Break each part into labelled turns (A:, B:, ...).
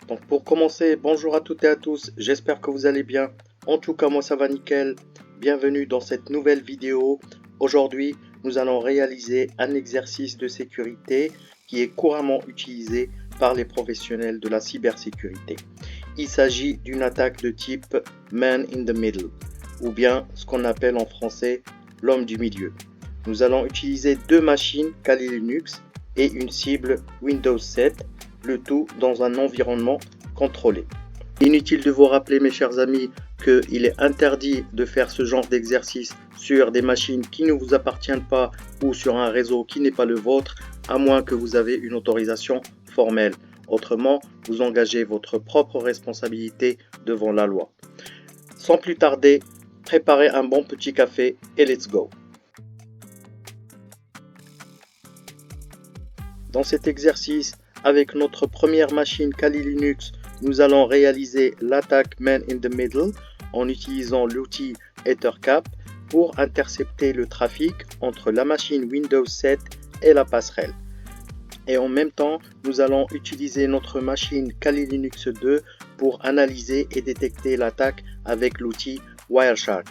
A: Donc pour commencer, bonjour à toutes et à tous, j'espère que vous allez bien. En tout cas, moi ça va nickel. Bienvenue dans cette nouvelle vidéo. Aujourd'hui, nous allons réaliser un exercice de sécurité qui est couramment utilisé par les professionnels de la cybersécurité. Il s'agit d'une attaque de type Man in the Middle, ou bien ce qu'on appelle en français l'homme du milieu. Nous allons utiliser deux machines Kali Linux et une cible Windows 7, le tout dans un environnement contrôlé. Inutile de vous rappeler, mes chers amis, qu'il est interdit de faire ce genre d'exercice sur des machines qui ne vous appartiennent pas ou sur un réseau qui n'est pas le vôtre, à moins que vous avez une autorisation formelle. Autrement, vous engagez votre propre responsabilité devant la loi. Sans plus tarder, préparez un bon petit café et let's go! Dans cet exercice, avec notre première machine Kali Linux, nous allons réaliser l'attaque Man in the Middle en utilisant l'outil EtherCap pour intercepter le trafic entre la machine Windows 7 et la passerelle. Et en même temps, nous allons utiliser notre machine Kali Linux 2 pour analyser et détecter l'attaque avec l'outil Wireshark.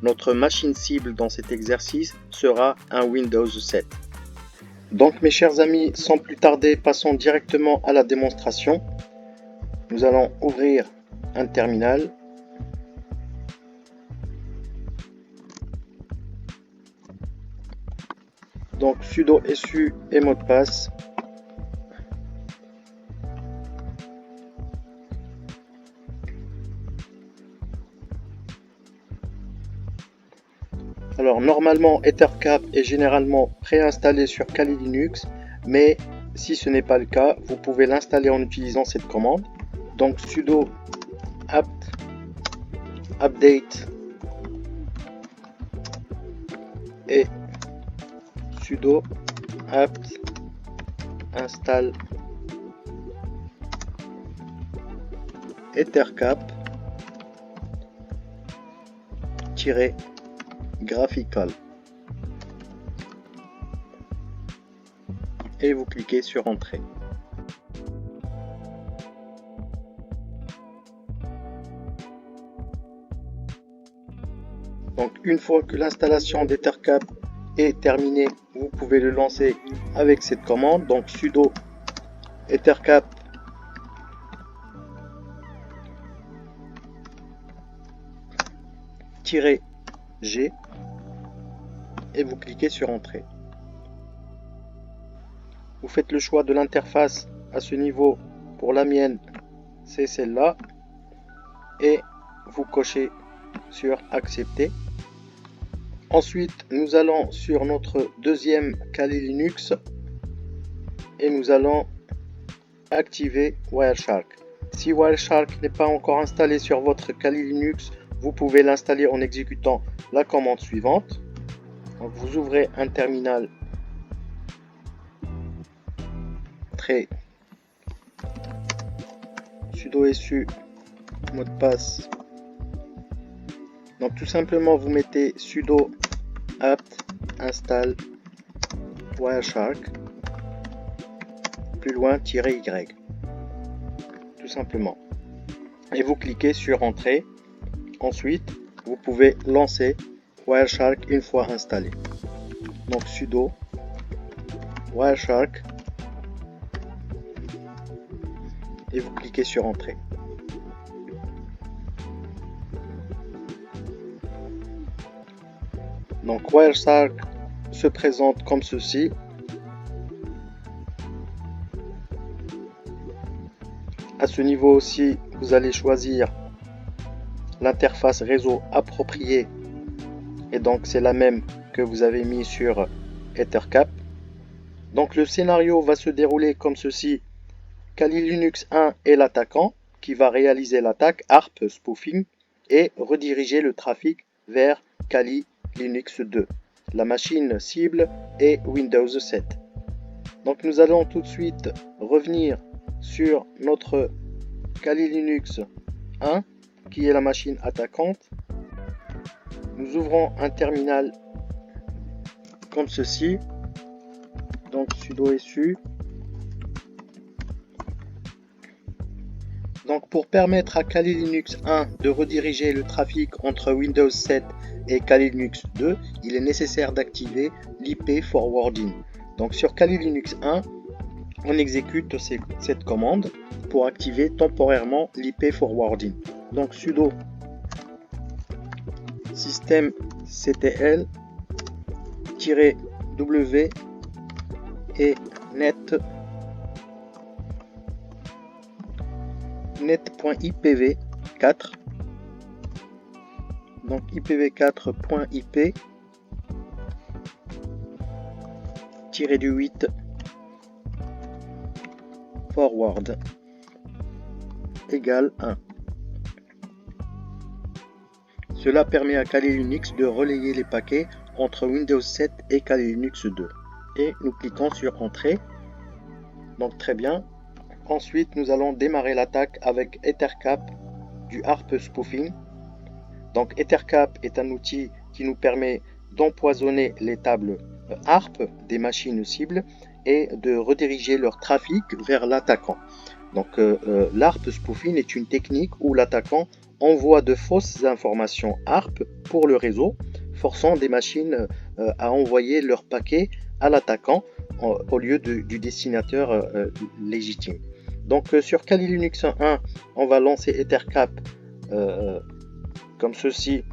A: Notre machine cible dans cet exercice sera un Windows 7. Donc mes chers amis, sans plus tarder, passons directement à la démonstration. Nous allons ouvrir un terminal. Donc sudo su et mot de passe. Alors normalement EtherCap est généralement préinstallé sur Kali Linux, mais si ce n'est pas le cas, vous pouvez l'installer en utilisant cette commande. Donc sudo apt update et sudo apt install EtherCap graphical et vous cliquez sur entrée. Donc une fois que l'installation d'EtherCap est terminée, vous pouvez le lancer avec cette commande. Donc sudo EtherCap -G et vous cliquez sur entrée. Vous faites le choix de l'interface à ce niveau. Pour la mienne, c'est celle-là et vous cochez sur accepter. Ensuite, nous allons sur notre deuxième Kali Linux et nous allons activer Wireshark. Si Wireshark n'est pas encore installé sur votre Kali Linux, vous pouvez l'installer en exécutant la commande suivante. Donc vous ouvrez un terminal sudo su mot de passe. Donc tout simplement vous mettez sudo apt install Wireshark plus loin -y tout simplement et vous cliquez sur entrée. Ensuite vous pouvez lancer Wireshark une fois installé. Donc sudo Wireshark et vous cliquez sur entrée. Donc Wireshark se présente comme ceci. À ce niveau aussi, vous allez choisir l'interface réseau appropriée et donc c'est la même que vous avez mis sur EtherCap. Donc le scénario va se dérouler comme ceci. Kali Linux 1 est l'attaquant qui va réaliser l'attaque ARP spoofing et rediriger le trafic vers Kali Linux 2. La machine cible est Windows 7. Donc nous allons tout de suite revenir sur notre Kali Linux 1 qui est la machine attaquante. Nous ouvrons un terminal comme ceci. Donc sudo su Donc pour permettre à Kali Linux 1 de rediriger le trafic entre Windows 7 et Kali Linux 2, il est nécessaire d'activer l'IP forwarding. Donc sur Kali Linux 1, on exécute cette commande pour activer temporairement l'IP forwarding. Donc sudo systemctl -w et net.ipv4, donc ipv4.ip -8 forward égale 1. Cela permet à Kali Linux de relayer les paquets entre Windows 7 et Kali Linux 2. Et nous cliquons sur Entrée. Donc très bien. Ensuite, nous allons démarrer l'attaque avec Ettercap du ARP spoofing. Donc Ettercap est un outil qui nous permet d'empoisonner les tables ARP des machines cibles et de rediriger leur trafic vers l'attaquant. Donc l'ARP spoofing est une technique où l'attaquant envoie de fausses informations ARP pour le réseau, forçant des machines à envoyer leurs paquets à l'attaquant au lieu du destinataire légitime. Donc sur Kali Linux 1, on va lancer Ettercap comme ceci,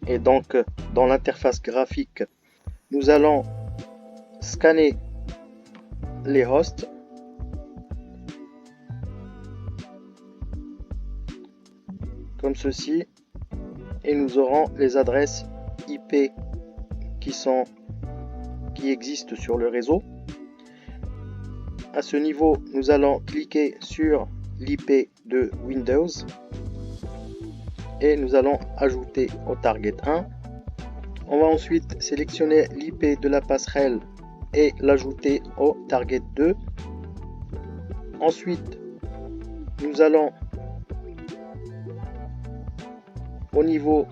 A: et donc dans l'interface graphique, nous allons scanner les hosts. Comme ceci, et nous aurons les adresses IP qui existent sur le réseau. À ce niveau, nous allons cliquer sur l'IP de Windows et nous allons ajouter au target 1. On va ensuite sélectionner l'IP de la passerelle et l'ajouter au target 2. Ensuite, nous allons au niveau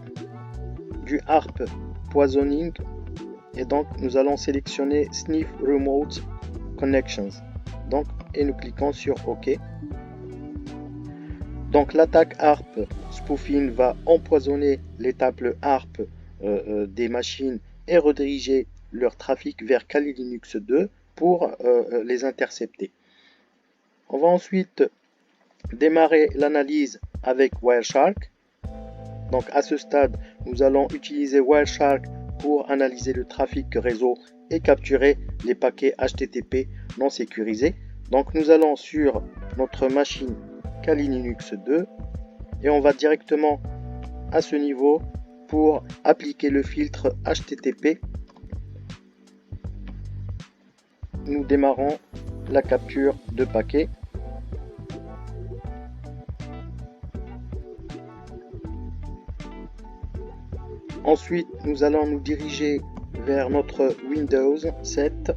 A: du ARP poisoning, et donc nous allons sélectionner Sniff Remote Connections, donc, et nous cliquons sur OK. Donc l'attaque ARP spoofing va empoisonner les tables ARP des machines et rediriger leur trafic vers Kali Linux 2 pour les intercepter. On va ensuite démarrer l'analyse avec Wireshark. Donc à ce stade, nous allons utiliser Wireshark pour analyser le trafic réseau et capturer les paquets HTTP non sécurisés. Donc nous allons sur notre machine Kali Linux 2 et on va directement à ce niveau pour appliquer le filtre HTTP. Nous démarrons la capture de paquets. Ensuite, nous allons nous diriger vers notre Windows 7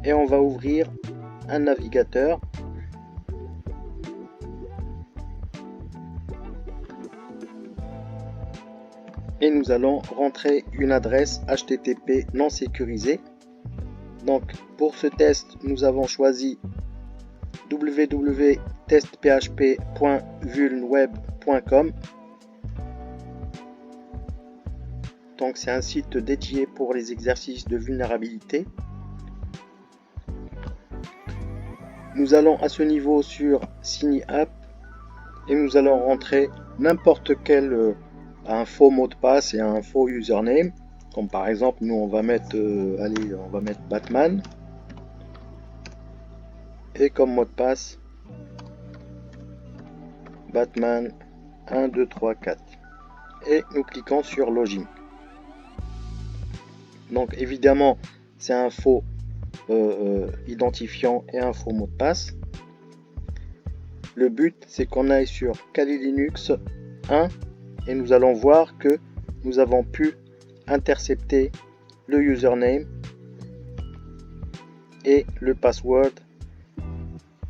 A: et on va ouvrir un navigateur. Et nous allons rentrer une adresse HTTP non sécurisée. Donc pour ce test, nous avons choisi www.testphp.vulnweb.com. Donc c'est un site dédié pour les exercices de vulnérabilité. Nous allons à ce niveau sur Sign Up et nous allons rentrer n'importe quel un faux mot de passe et un faux username. Comme par exemple, nous on va mettre on va mettre Batman et comme mot de passe Batman 1 2 3 4 et nous cliquons sur Login. Donc évidemment c'est un faux identifiant et un faux mot de passe. Le but c'est qu'on aille sur Kali Linux 1 et nous allons voir que nous avons pu intercepter le username et le password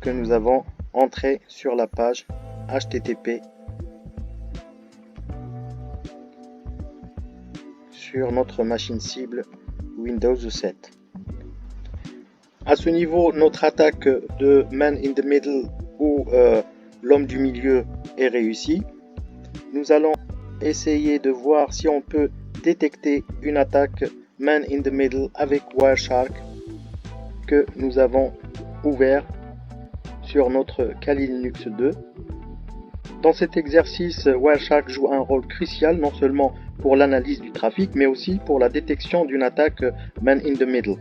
A: que nous avons entré sur la page HTTP sur notre machine cible Windows 7. À ce niveau, notre attaque de Man in the Middle ou l'homme du milieu est réussie. Nous allons essayer de voir si on peut détecter une attaque Man in the Middle avec Wireshark que nous avons ouvert sur notre Kali Linux 2. Dans cet exercice, Wireshark joue un rôle crucial non seulement pour l'analyse du trafic mais aussi pour la détection d'une attaque Man in the Middle.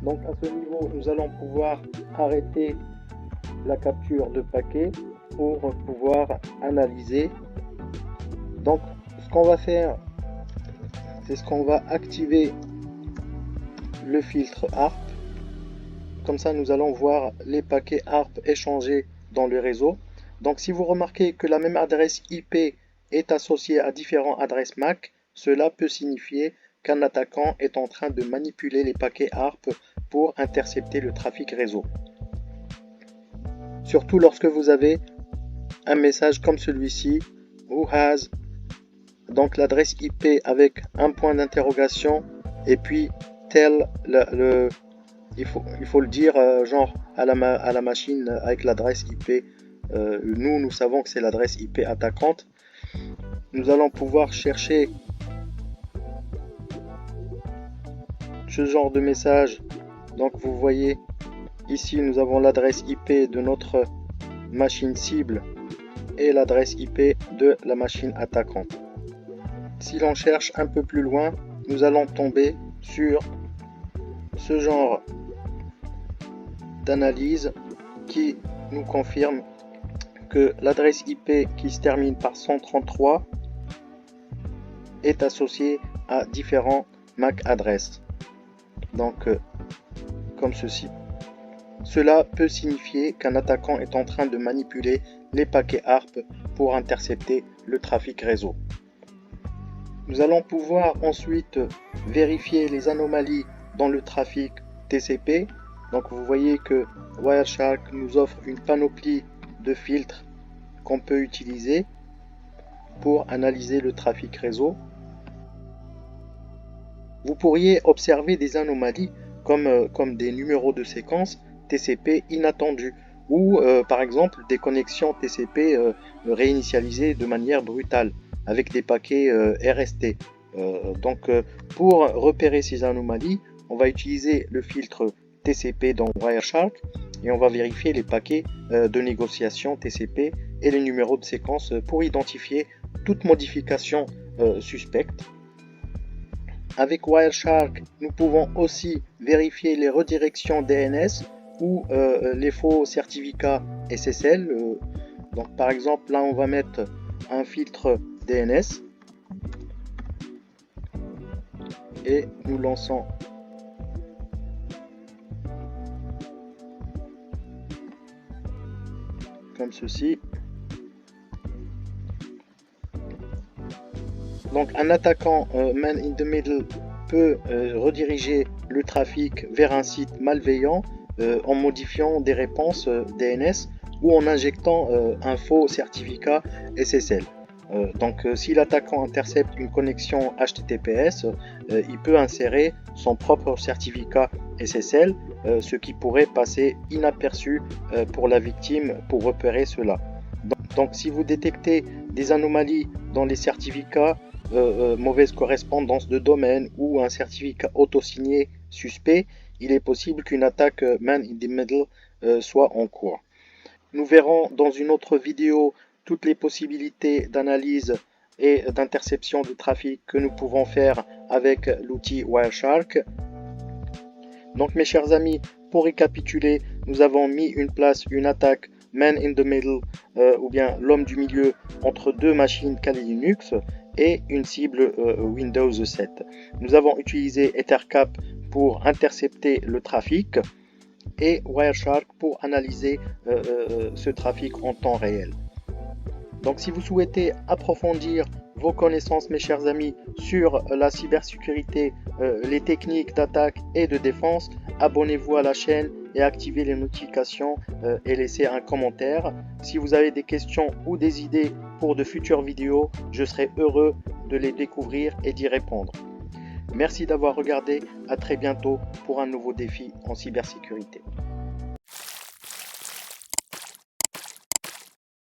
A: Donc à ce niveau, nous allons pouvoir arrêter la capture de paquets pour pouvoir analyser. Donc ce qu'on va faire, c'est ce qu'on va activer le filtre ARP. Comme ça, nous allons voir les paquets ARP échangés dans le réseau. Donc si vous remarquez que la même adresse IP est associée à différentes adresses MAC, cela peut signifier qu'un attaquant est en train de manipuler les paquets ARP pour intercepter le trafic réseau. Surtout lorsque vous avez un message comme celui-ci, who has, donc l'adresse IP avec un point d'interrogation et puis tel, il faut le dire genre à la machine avec l'adresse IP. Nous savons que c'est l'adresse IP attaquante. Nous allons pouvoir chercher ce genre de message. Donc vous voyez ici nous avons l'adresse IP de notre machine cible et l'adresse IP de la machine attaquante. Si l'on cherche un peu plus loin, nous allons tomber sur ce genre d'analyse qui nous confirme que l'adresse IP qui se termine par 133 est associée à différents MAC adresses. Donc comme ceci. Cela peut signifier qu'un attaquant est en train de manipuler les paquets ARP pour intercepter le trafic réseau. Nous allons pouvoir ensuite vérifier les anomalies dans le trafic TCP. Donc vous voyez que Wireshark nous offre une panoplie de filtres qu'on peut utiliser pour analyser le trafic réseau. Vous pourriez observer des anomalies comme des numéros de séquence TCP inattendus ou par exemple des connexions TCP réinitialisées de manière brutale avec des paquets RST. Pour repérer ces anomalies, on va utiliser le filtre TCP dans Wireshark et on va vérifier les paquets de négociation TCP et les numéros de séquence pour identifier toute modification suspecte. Avec Wireshark, nous pouvons aussi vérifier les redirections DNS ou les faux certificats SSL. Donc par exemple, là on va mettre un filtre DNS et nous lançons comme ceci. Donc un attaquant Man in the Middle peut rediriger le trafic vers un site malveillant en modifiant des réponses DNS ou en injectant un faux certificat SSL. Si l'attaquant intercepte une connexion HTTPS, il peut insérer son propre certificat SSL, ce qui pourrait passer inaperçu pour la victime pour repérer cela. Donc si vous détectez des anomalies dans les certificats, mauvaise correspondance de domaine ou un certificat auto-signé suspect, il est possible qu'une attaque Man in the Middle soit en cours. Nous verrons dans une autre vidéo toutes les possibilités d'analyse et d'interception du trafic que nous pouvons faire avec l'outil Wireshark. Donc mes chers amis, pour récapituler, nous avons mis en place une attaque Man in the Middle ou bien l'homme du milieu entre deux machines Kali Linux et une cible Windows 7. Nous avons utilisé Ethercap pour intercepter le trafic et Wireshark pour analyser ce trafic en temps réel. Donc si vous souhaitez approfondir vos connaissances, mes chers amis, sur la cybersécurité, les techniques d'attaque et de défense, abonnez-vous à la chaîne et activez les notifications et laissez un commentaire. Si vous avez des questions ou des idées pour de futures vidéos, je serai heureux de les découvrir et d'y répondre. Merci d'avoir regardé, à très bientôt pour un nouveau défi en cybersécurité.